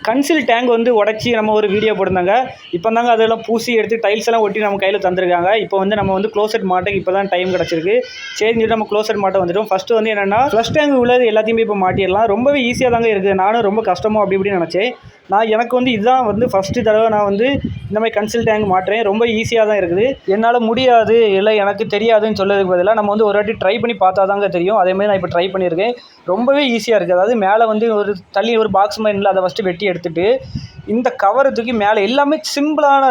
Conceal tank வந்து உடச்சி நம்ம ஒரு வீடியோ போட்டிருந்தாங்க. இப்போ தாங்க அதெல்லாம் பூசி எடுத்து டைல்ஸ் எல்லாம் ஒட்டி நம்ம கையில் தந்துருக்காங்க. இப்போ வந்து நம்ம வந்து க்ளோசெட் மாட்டுக்கு இப்போ தான் டைம் கிடச்சிருக்கு. சரின்னு நம்ம க்ளோசெட் மாட்ட வந்துட்டோம். ஃபஸ்ட்டு வந்து என்னென்னா ஃப்ளஷ் டேங்க் உள்ளது எல்லாத்தையுமே இப்போ மாட்டிடலாம். ரொம்பவே ஈஸியாக தாங்க இருக்குது. நானும் ரொம்ப கஷ்டமோ அப்படி இப்படின்னு நினச்சேன். எனக்கு வந்து இதுதான் வந்து ஃபஸ்ட்டு தடவை நான் வந்து இந்த மாதிரி கன்சில் டேங்க் மாட்டுறேன். ரொம்ப ஈஸியாக தான் இருக்குது. என்னால் முடியாது இல்லை எனக்கு தெரியாதுன்னு சொல்லதுக்கு பதிலாக நம்ம வந்து ஒரு வாட்டி ட்ரை பண்ணி பார்த்தா தாங்க தெரியும். அதேமாதிரி நான் இப்போ ட்ரை பண்ணியிருக்கேன். ரொம்பவே ஈஸியாக இருக்குது. அதாவது மேலே வந்து ஒரு தள்ளி ஒரு பாக்ஸ் மாதிரி இல்லை, அதை ஃபஸ்ட்டு வெட்டி எடுத்துகிட்டு இந்த கவரை தூக்கி மேலே எல்லாமே சிம்பிளான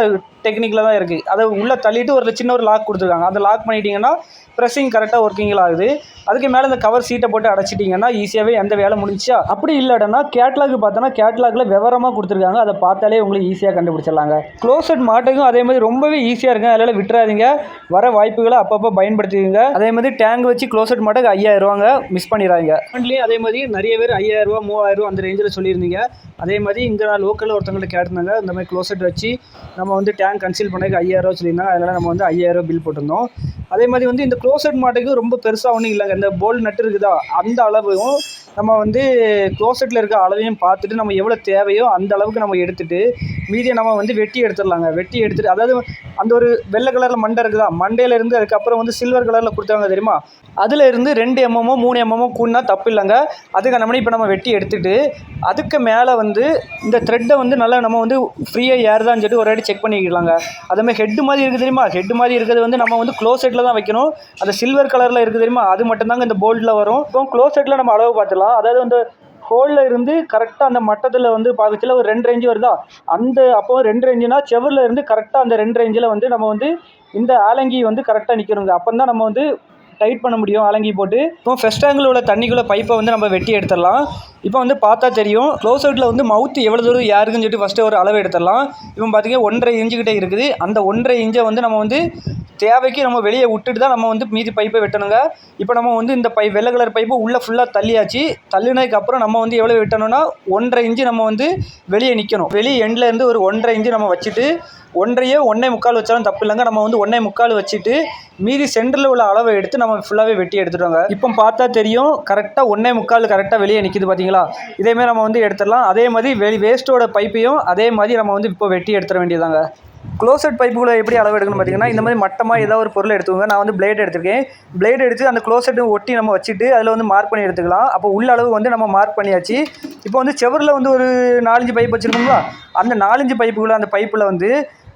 டெக்னிக்கில் தான் இருக்குது. அதை உள்ளே தள்ளிட்டு ஒரு சின்ன ஒரு லாக் கொடுத்துருக்காங்க. அந்த லாக் பண்ணிட்டீங்கன்னா ப்ரெஸ்ஸிங் கரெக்டாக ஒர்க்கிங்கில் ஆகுது. அதுக்கு மேலே இந்த கவர் சீட்டை போட்டு அடைச்சிட்டிங்கன்னா ஈஸியாகவே எந்த வேலை முடிஞ்சா. அப்படி இல்லைன்னா கேட்லாக் பார்த்தோன்னா கேட்லாகில் விவரமாக கொடுத்துருக்காங்க. அதை பார்த்தாலே உங்களுக்கு ஈஸியாக கண்டுபிடிச்சிடலாங்க. க்ளோசெட் மாட்டுக்கும் அதே மாதிரி ரொம்பவே ஈஸியாக இருக்குங்க. அதனால் விட்டுறாதீங்க. வர வாய்ப்புகளை அப்பப்போ பயன்படுத்திடுங்க. அதே மாதிரி டேங்க் வச்சு க்ளோசெட் மாட்டுக்கு 5000 ரூபாங்க, மிஸ் பண்ணிடாதீங்க. ஃப்ரெண்ட்லேயே அதே மாதிரி நிறைய பேர் 5000 ரூபா 3000 ரூபா அந்த ரேஞ்சில் சொல்லியிருந்தீங்க. அதே மாதிரி இங்கே நான் லோக்கலில் ஒருத்தவங்களை கேட்டிருந்தாங்க. இந்த மாதிரி க்ளோசெட் வச்சு நம்ம வந்து டேங்க் கன்சீல் பண்ணதுக்கு 5000 ரூபா சொல்லியிருந்தாங்க. அதனால் நம்ம வந்து 5000 ரூபா பில் போட்டிருந்தோம். அதே மாதிரி வந்து இந்த க்ளோசெட் மாட்டுக்கு ரொம்ப பெருசாக ஒன்றும் இல்லைங்க. இந்த போல்ட் நட்டு இருக்குதா அந்த அளவும் நம்ம வந்து க்ளோசெட்டில் இருக்க அளவையும் பார்த்துட்டு நம்ம எவ்வளோ தேவையோ அந்த அளவுக்கு நம்ம எடுத்துகிட்டு மீதியை நம்ம வந்து வெட்டி எடுத்துடலாங்க. வெட்டி எடுத்துகிட்டு அதாவது அந்த ஒரு வெள்ளை கலரில் மண்டை இருக்குதா, மண்டையிலேருந்து அதுக்கப்புறம் வந்து சில்வர் கலரில் கொடுத்தாங்க தெரியுமா, அதில் இருந்து 2 mm 3 mm கூடனா தப்பு இல்லைங்க. அதுக்கு நம்ம இப்போ நம்ம வெட்டி எடுத்துகிட்டு அதுக்கு மேலே வந்து இந்த த்ரெட்டை வந்து நல்லா நம்ம வந்து ஃப்ரீயாக ஏறுதான்னு சொல்லிட்டு ஒரு வாட்டி செக் பண்ணிக்கலாங்க. அதேமாதிரி ஹெட்டு மாதிரி இருக்குது தெரியுமா, ஹெட்டு மாதிரி இருக்கிறது வந்து நம்ம வந்து க்ளோசெட்டில் தான் வைக்கணும். அந்த சில்வர் கலரில் இருக்குது தெரியுமா, அது மட்டும்தாங்க இந்த போல்ட்டில் வரும். இப்போ க்ளோசெட்டில் நம்ம அளவு பார்த்துலாம். அதாவது அந்த ஹோலில் இருந்து கரெக்டாக அந்த மட்டத்தில் வந்து பார்க்கச்சில ஒரு 2 ரேஞ்சு வருதா, அந்த அப்போ 2 ரேஞ்சுனா செவரில் இருந்து கரெக்டாக அந்த 2 ரேஞ்சில் வந்து நம்ம வந்து இந்த ஆலங்கி வந்து கரெக்டாக நிற்கணுங்க. அப்போ தான் நம்ம வந்து டைட் பண்ண முடியும் ஆலங்கி போட்டு. இப்போ ஃபர்ஸ்ட் ஆங்கிள் உள்ள தண்ணிக்குள்ளே பைப்பை வந்து நம்ம வெட்டி எடுத்துடலாம். இப்போ வந்து பார்த்தா தெரியும் க்ளோசெட்டில் வந்து மவுத்து எவ்வளோ தூரம் யாருக்குன்னு சொல்லிட்டு ஃபஸ்ட்டு ஒரு அளவு எடுத்துடலாம். இப்போ பார்த்தீங்கன்னா 1.5 இன்ச்சுக்கிட்டே இருக்குது. அந்த 1.5 இன்ச்சை வந்து நம்ம வந்து தேவைக்கு நம்ம வெளியே விட்டுட்டு தான் நம்ம வந்து மீதி பைப்பை வெட்டணுங்க. இப்போ நம்ம வந்து இந்த வெள்ளை கலர் பைப்பு உள்ளே ஃபுல்லாக தள்ளியாச்சு. தள்ளினதுக்கப்புறம் நம்ம வந்து எவ்வளோ வெட்டணும்னா 1.5 இன்ச்சு நம்ம வந்து வெளியே நிற்கணும். வெளியே எண்டில் இருந்து ஒரு 1.5 இன்ச்சு நம்ம வச்சுட்டு 1.5 1.25 வச்சாலும் தப்பு இல்லைங்க. நம்ம வந்து 1.25 வச்சுட்டு மீதி சென்டரில் உள்ள அளவை எடுத்து நம்ம ஃபுல்லாகவே வெட்டி எடுத்துடுவாங்க. இப்போ பார்த்தா தெரியும் கரெக்டாக 1.25 கரெக்டாக வெளியே நிற்கிது பார்த்தீங்களா. இதேமாதிரி நம்ம வந்து எடுத்துடலாம். அதே மாதிரி வேஸ்ட்டோட பைப்பையும் அதே மாதிரி நம்ம வந்து இப்போ வெட்டி எடுத்துட வேண்டியதாங்க. க்ளோசெட் பைப்புகளை எப்படி அளவு எடுக்கணும்னு பார்த்தீங்கன்னா இந்த மாதிரி மட்டமாக ஏதாவது ஒரு பொருள் எடுத்துக்கோங்க. நான் வந்து பிளேட் எடுத்துருக்கேன். பிளேட் எடுத்து அந்த க்ளோசெட்டை ஒட்டி நம்ம வச்சுட்டு அதில் வந்து மார்க் பண்ணி எடுத்துக்கலாம். அப்போ உள்ள அளவு வந்து நம்ம மார்க் பண்ணியாச்சு. இப்போ வந்து செவரில் வந்து ஒரு 4-5 பைப் வச்சுருக்கோங்களா, அந்த 4-5 பைப்புகளை அந்த பைப்பில் வந்து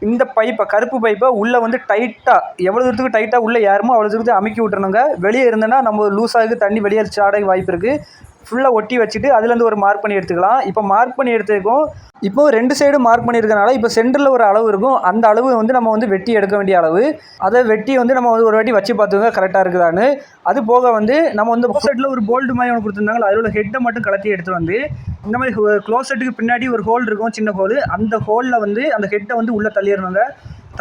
இந்த பைப்பை கருப்பு பைப்பை உள்ளே வந்து டைட்டாக எவ்வளோ தூரத்துக்கு டைட்டாக உள்ளே ஏறுமோ அவ்வளோ தூரத்துக்கு அமுக்கி விட்டுறணுங்க. வெளியே இருந்தேன்னா நம்ம லூஸாக தண்ணி வெளியே சாட வாய்ப்பு இருக்குது. ஃபுல்லாக ஒட்டி வச்சுட்டு அதுலேருந்து ஒரு மார்க் பண்ணி எடுத்துக்கலாம். இப்போ மார்க் பண்ணி எடுத்துக்கும். இப்போ 2 சைடு மார்க் பண்ணியிருக்கனால இப்போ சென்டரில் ஒரு அளவு இருக்கும். அந்த அளவு வந்து நம்ம வந்து வெட்டி எடுக்க வேண்டிய அளவு. அதை வெட்டி வந்து நம்ம வந்து ஒரு வாட்டி வச்சு பார்த்துங்க கரெக்டாக இருக்குதான்னு. அது போக வந்து நம்ம வந்து க்ளோசெட்டில் ஒரு போல்டு மாதிரி ஒன்று கொடுத்துருந்தாங்க. அதில் உள்ள ஹெட்டை மட்டும் கலத்தி எடுத்து வந்து இந்த மாதிரி க்ளோசெட்டுக்கு பின்னாடி ஒரு ஹோல் இருக்கும், சின்ன ஹோல். அந்த ஹோலில் வந்து அந்த ஹெட்டை வந்து உள்ளே தள்ளிடணுங்க.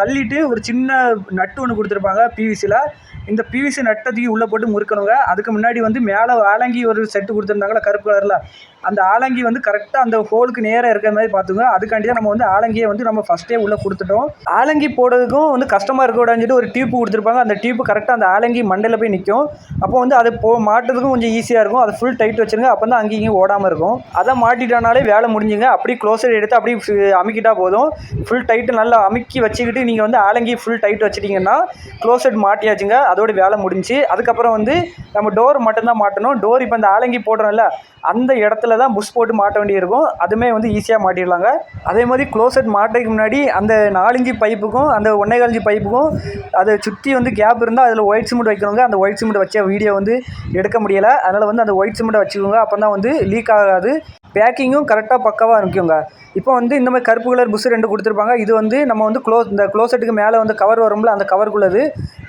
தள்ளிட்டு ஒரு சின்ன நட்டு ஒன்று கொடுத்துருப்பாங்க பிவிசியில். இந்த பிவிசி நட்டை உள்ளே போட்டு முறுக்கணுங்க. அதுக்கு முன்னாடி வந்து மேலே ஆலங்கி ஒரு செட்டு கொடுத்துருந்தாங்களா கருப்பு கலரில், அந்த ஆலங்கி வந்து கரெக்டாக அந்த ஹோலுக்கு நேராக இருக்கிற மாதிரி பார்த்துங்க. அதுக்காண்டி தான் நம்ம வந்து ஆலங்கியை வந்து நம்ம ஃபஸ்ட்டே உள்ளே கொடுத்துட்டோம். ஆலங்கி போடுறதுக்கும் வந்து கஷ்டமாக இருக்கக்கூடாதுன்னு சொல்லிட்டு ஒரு டியூப்பு கொடுத்துருப்பாங்க. அந்த டியூப்பு கரெக்டாக அந்த ஆலங்கி மண்டையில் போய் நிற்கும். அப்போ வந்து அதை மாட்டுறதுக்கும் கொஞ்சம் ஈஸியாக இருக்கும். அதை ஃபுல் டைட் வச்சுருங்க. அப்போ தான் அங்கேயும் ஓடாமல் இருக்கும். அதை மாட்டிட்டானாலே வேலை முடிஞ்சுங்க. அப்படி க்ளோசர் எடுத்து அப்படி அமுக்கிட்டா போதும். ஃபுல் டைட்டு நல்லா அமுக்கி வச்சுக்கிட்டு நீங்கள் வந்து ஆலங்கி ஃபுல் டைட் வச்சுட்டிங்கன்னா க்ளோசெட் மாட்டியாச்சுங்க. அதோட வேலை முடிஞ்சு. அதுக்கப்புறம் வந்து நம்ம டோர் மட்டும்தான் மாட்டணும். டோர் இப்போ அந்த ஆலங்கி போடுறோம்ல அந்த இடத்துல தான் புஷ் போட்டு மாட்ட வேண்டியிருக்கும். அதுவுமே வந்து ஈஸியாக மாட்டிடலாங்க. அதே மாதிரி க்ளோசெட் மாட்டுறதுக்கு முன்னாடி அந்த 4 இன்ச்சு பைப்புக்கும் அந்த 1.25 இன்ச்சு பைப்புக்கும் அதை சுற்றி வந்து கேப் இருந்தால் அதில் ஒயிட் சிமெண்ட் வைக்கணுங்க. அந்த ஒயிட் சிமெண்ட் வச்ச வீடியோ வந்து எடுக்க முடியலை. அதனால் வந்து அந்த ஒயிட் சிமெண்ட்டை வச்சுக்கோங்க. அப்போ தான் வந்து லீக் ஆகாது. பேக்கிங்கும் கரெக்டாக பக்காவாக இருக்குங்க. இப்போ வந்து இந்த மாதிரி கருப்பு கலர் புஷ் 2 கொடுத்துருப்பாங்க. இது வந்து நம்ம வந்து இந்த க்ளோசெட்டுக்கு மேலே வந்து கவர் வரும்ல, அந்த கவருக்குள்ளது.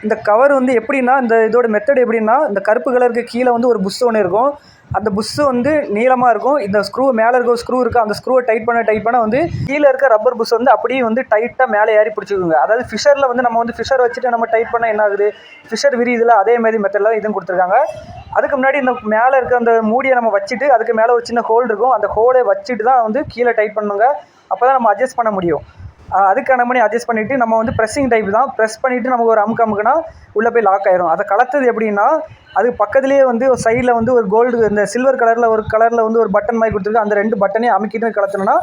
இந்த கவர் வந்து எப்படின்னா இந்த இதோட மெத்தட் எப்படின்னா இந்த கருப்பு கலருக்கு கீழே வந்து ஒரு புஷ் ஒன்று இருக்கும். அந்த புஷ்ஷு வந்து நீளமாக இருக்கும். இந்த ஸ்க்ரூ மேலே இருக்க ஸ்க்ரூ இருக்குது. அந்த ஸ்க்ரூவை டைட் பண்ண வந்து கீழே இருக்க ரப்பர் புஷ் வந்து அப்படியே வந்து டைட்டாக மேலே ஏறி பிடிச்சிக்கோங்க. அதாவது ஃபிஷரில் வந்து நம்ம வந்து ஃபிஷர் வச்சுட்டு நம்ம டைட் பண்ணால் என்ன ஆகுது, ஃபிஷர் விரியுதில்ல, அதே மாதிரி மெத்தடில் இதுவும் கொடுத்துருக்காங்க. அதுக்கு முன்னாடி இந்த மேலே இருக்க அந்த மூடியை நம்ம வச்சுட்டு அதுக்கு மேலே ஒரு சின்ன ஹோல் இருக்கும். அந்த ஹோலை வச்சுட்டு தான் வந்து கீழே டைட் பண்ணுங்க. அப்போ தான் நம்ம அட்ஜஸ்ட் பண்ண முடியும். அதுக்கான பண்ணி அட்ஜஸ்ட் பண்ணிவிட்டு நம்ம வந்து ப்ரெஸ்ஸிங் டைப் தான். ப்ரெஸ் பண்ணிவிட்டு நமக்கு ஒரு அமுக்குனா உள்ளே போய் லாக் ஆயிரும். அதை கலத்தது எப்படின்னா அது பக்கத்துலேயே வந்து ஒரு சைடில் வந்து ஒரு கோல்டு இந்த சில்வர் கலரில் வந்து ஒரு பட்டன் மாதிரி கொடுத்துருக்கு. அந்த 2 பட்டனையும் அமுக்கிட்டு கலத்தணும்னா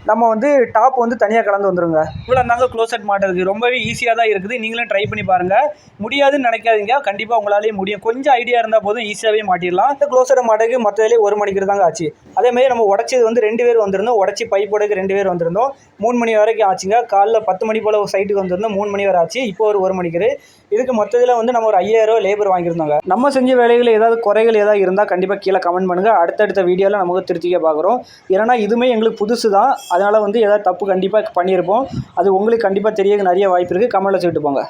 நம்ம வந்து டாப் வந்து தனியாக கலந்து வந்துருங்க. இவ்வளோ தாங்க க்ளோசெட் மாட்டுறதுக்கு ரொம்பவே ஈஸியாக தான் இருக்குது. நீங்களும் ட்ரை பண்ணி பாருங்கள். முடியாதுன்னு நினைக்காதீங்க, கண்டிப்பாக உங்களாலேயே முடியும். கொஞ்சம் ஐடியா இருந்தால் போதும், ஈஸியாகவே மாட்டிடலாம். இந்த க்ளோசெட் மாட்டுறதுக்கு மற்றதுலேயே 1 மணிக்கு தாங்க ஆச்சு. அதேமாதிரி நம்ம உடச்சது வந்து 2 பேர் வந்திருந்தோம். உடச்சி பைப்போடுக்கு 2 பேர் வந்திருந்தோம். 3 மணி வரைக்கும் ஆச்சுங்க. காலைல 10 மணி போல் ஒரு சைட்டுக்கு வந்திருந்தோம். 3 மணி வரை ஆச்சு. இப்போ ஒரு 1 மணிக்கு. இதுக்கு மொத்தத்தில் வந்து நம்ம ஒரு 5000 லேபர் வாங்கியிருந்தோங்க. நம்ம செஞ்ச வேலைகள் ஏதாவது குறைகள் ஏதாவது இருந்தால் கண்டிப்பாக கீழே கமெண்ட் பண்ணுங்கள். அடுத்தடுத்த வீடியோவில் நமக்கு திருத்திக்க பார்க்குறோம். ஏன்னா இதுவுமே எங்களுக்கு புதுசு தான். அதனால் வந்து ஏதாவது தப்பு கண்டிப்பாக பண்ணியிருப்போம். அது உங்களுக்கு கண்டிப்பாக தெரிய நிறைய வாய்ப்பு இருக்குது. கமெண்ட்டில் சொல்லிட்டு போங்க.